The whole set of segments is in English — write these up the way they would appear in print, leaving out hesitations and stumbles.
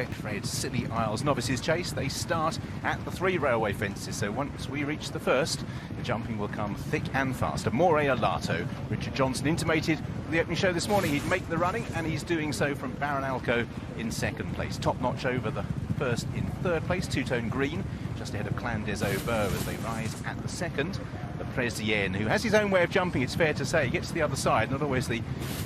Betfred, Scilly, Isles, Novices chase. They start at the 3 railway fences, so once we reach the first, the jumping will come thick and fast. Amore Alato. Richard Johnson intimated with the opening show this morning he'd make the running, and he's doing so from Baron Alco in second place. Top notch over the first in third place, two-tone green, just ahead of Clan des Obeaux as they rise at the second. The Prezien, who has his own way of jumping, it's fair to say. He gets to the other side, not always the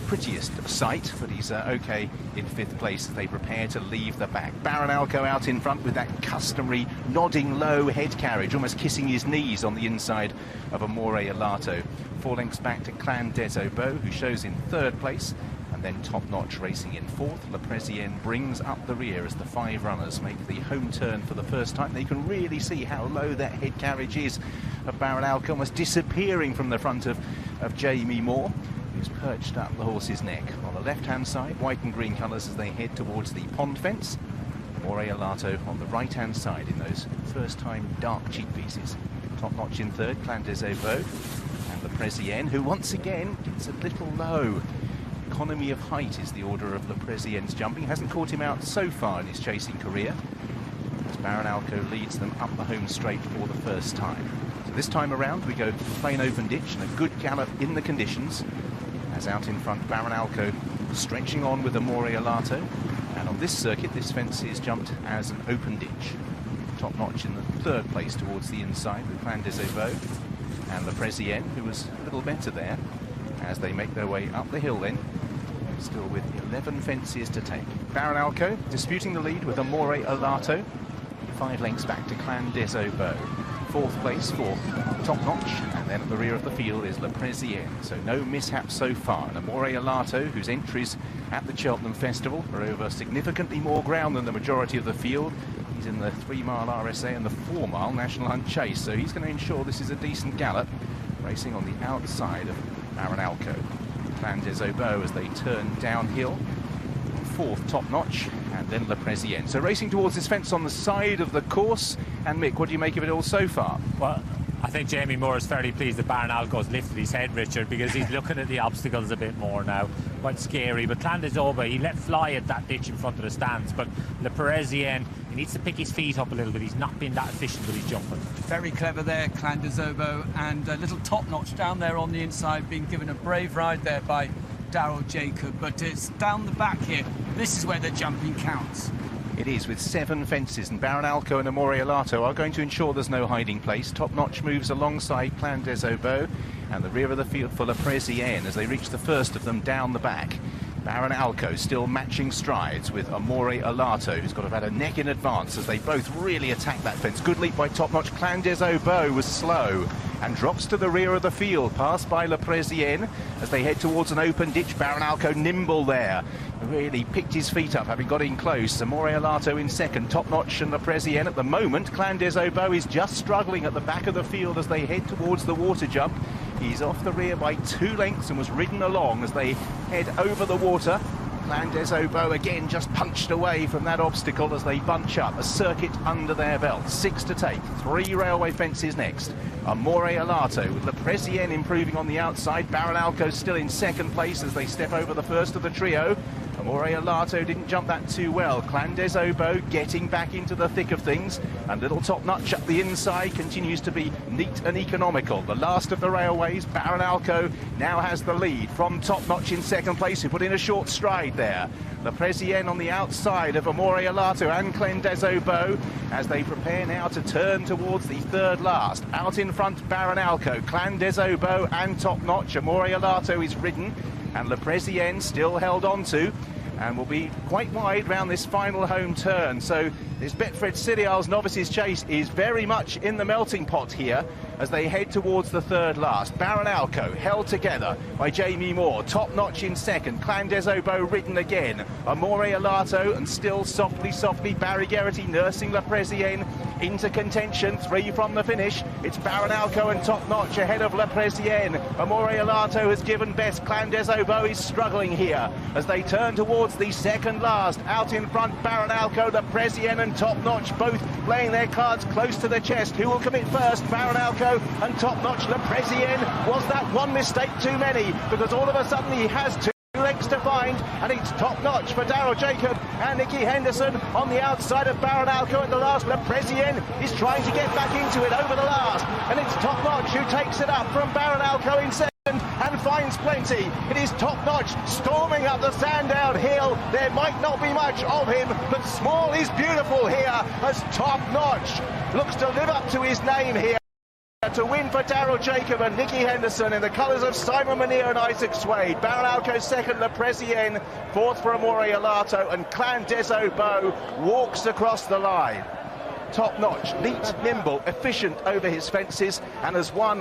prettiest of sight, but he's okay in fifth place as they prepare to leave the back. Baron Alco out in front with that customary nodding low head carriage, almost kissing his knees on the inside of Amore Alato. 4 lengths back to Clan des Obeaux, who shows in third place. And then Top Notch racing in fourth. Le Prezien brings up the rear as the 5 runners make the home turn for the first time. They can really see how low that head carriage is of Baron Alco, almost disappearing from the front of Jamie Moore, who's perched up the horse's neck. On the left-hand side, white and green colours as they head towards the pond fence. Amore Alato on the right-hand side in those first-time dark cheek pieces. Top Notch in third, Clan des Obeaux, and Le Prezien, who once again gets a little low. Economy of height is the order of Le Prezien's jumping. Hasn't caught him out so far in his chasing career, as Baron Alco leads them up the home straight for the first time. So this time around we go plain open ditch and a good gallop in the conditions, as out in front Baron Alco stretching on with Amore Alato. And on this circuit this fence is jumped as an open ditch. Top Notch in the third place towards the inside with Clan des Obeaux, and Le Prezien, who was a little better there, as they make their way up the hill then, still with 11 fences to take. Baron Alco disputing the lead with Amore Alato, 5 lengths back to Clan des Obeaux. Fourth place for Top Notch, and then at the rear of the field is Le Prezien. So no mishaps so far. And Amore Alato, whose entries at the Cheltenham Festival are over significantly more ground than the majority of the field. He's in the 3-mile RSA and the 4-mile National Hunt Chase, so he's going to ensure this is a decent gallop, racing on the outside of Baron Alco. Clan des Obeaux as they turn downhill. Fourth, Top Notch, and then Le Prezien. So racing towards this fence on the side of the course. And Mick, what do you make of it all so far? Well, I think Jamie Moore is fairly pleased that Baron Alco's lifted his head, Richard, because he's looking at the obstacles a bit more now. Quite scary. But Clan des Obeaux, he let fly at that ditch in front of the stands. But Le Prezien, he needs to pick his feet up a little bit. He's not been that efficient with his jumping. Very clever there, Clan des Obeaux, and a little Top Notch down there on the inside, being given a brave ride there by Daryl Jacob. But it's down the back here. This is where the jumping counts. It is, with 7 fences, and Baron Alco and Amore Alato are going to ensure there's no hiding place. Top Notch moves alongside Clan des Obeaux, and the rear of the field for Le Prezien as they reach the first of them down the back. Baron Alco still matching strides with Amore Alato, who's got about a neck in advance as they both really attack that fence. Good leap by Top Notch. Clan des Obeaux was slow and drops to the rear of the field, passed by Le Prezien as they head towards an open ditch. Baron Alco nimble there, really picked his feet up having got in close. Amore Alato in second, Top Notch and Le Prezien at the moment. Clan des Obeaux is just struggling at the back of the field as they head towards the water jump. He's off the rear by 2 lengths and was ridden along as they head over the water. Clan des Obeaux again just punched away from that obstacle as they bunch up. A circuit under their belt. 6 to take. 3 railway fences next. Amore Alato with Le Prezien improving on the outside. Baron Alco still in second place as they step over the first of the trio. Amore Alato didn't jump that too well. Clan des Obeaux getting back into the thick of things, and little Top Notch up the inside continues to be neat and economical. The last of the railways, Baron Alco now has the lead from Top Notch in second place, who put in a short stride there. Le Prezien on the outside of Amore Alato and Clan des Obeaux as they prepare now to turn towards the third last. Out in front, Baron Alco, Clan des Obeaux and Top Notch. Amore Alato is ridden, and Le Prezien still held on to, and will be quite wide round this final home turn. So this Betfred Scilly Isles Novices chase is very much in the melting pot here as they head towards the third last. Baron Alco held together by Jamie Moore. Top Notch in second. Clan des Obeaux ridden again. Amore Alato, and still softly Barry Geraghty nursing Le Prezien into contention. 3 from the finish. It's Baron Alco and Top Notch ahead of Le Prezien. Amore Alato has given best. Clan des Obeaux is struggling here as they turn towards the second last. Out in front, Baron Alco, Le Prezien and Top Notch both laying their cards close to the chest. Who will commit first? Baron Alco and Top Notch. Le Prezien, was that one mistake too many? Because all of a sudden he has 2 lengths legs to find, and it's top notch for Daryl Jacob and Nicky Henderson on the outside of Baron Alco at the last. Le Prezien is trying to get back into it over the last, and it's top notch who takes it up from Baron Alco in second and finds plenty. It is top notch storming up the Sandown hill. There might not be much of him, but small is beautiful here as top notch looks to live up to his name here. To win for Daryl Jacob and Nicky Henderson in the colours of Simon Munir and Isaac Swade. Baron Alco second, Le Prezien fourth for Amore Alato, and Clan des Obeaux walks across the line. Top notch, neat, nimble, efficient over his fences, and has won